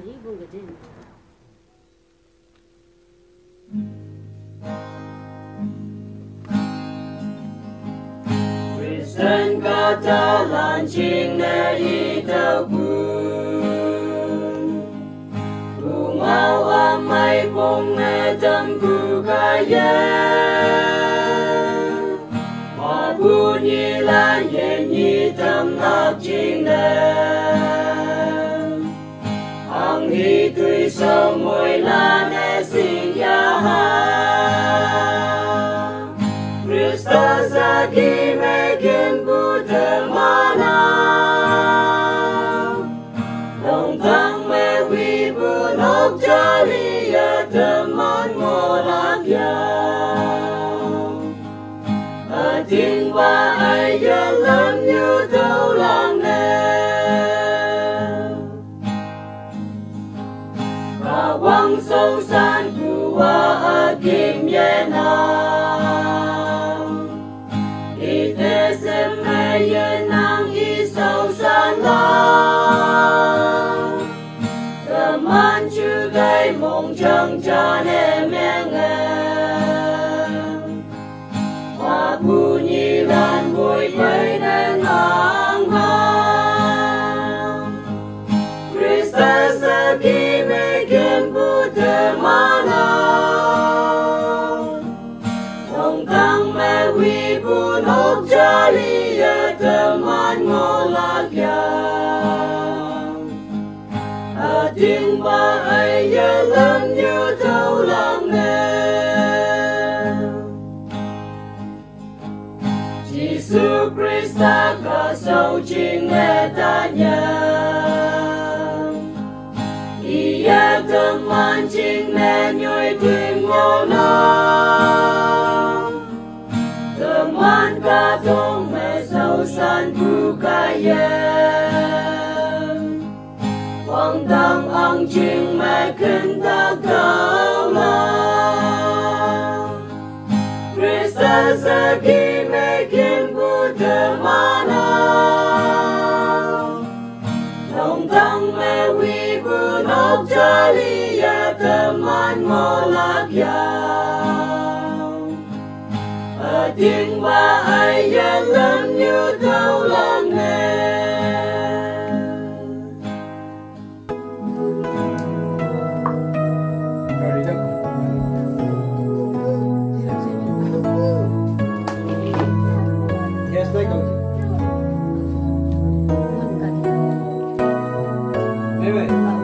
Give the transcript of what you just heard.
mấy vùng cái gì Sen kata lancing dari tabung Ku mau amai pong ngedam ku kaya Mà bunyi lan yen nhi tâm lạc chinh đêm Ang hi tùy sâu mùi lan e xin ya ha Christus aki mekin Buddha mana Long thang me vi bu nốc jari ya teman ngolak ya Tiếng ba ai ya lam như đâu lang nè Cả quang sâu san ku wa kim ye na Ite sem me ye nang i sâu san la Teman chu gai mong chang cha ne meng bunyi lan vui quay đến ngang hàng Christus aki mekin Buddha mana Long thang me vi bu nốc jari ya teman ngolak ya Tiếng ba ai ya lam như thâu lang nè Giêsu Christa cả sâu chính nghe ta nhận Ia teman chính nghe nhoi tim ngô na Teman cả tông mẹ sâu san bu ca yen Quang tăng ang chính mẹ kinh ta cao la Christus aki mekin Buddha mana Long thang me vi bu nốc jari ya teman ngolak ya Tiếng ba ai ya lam như thâu lang nè Wait.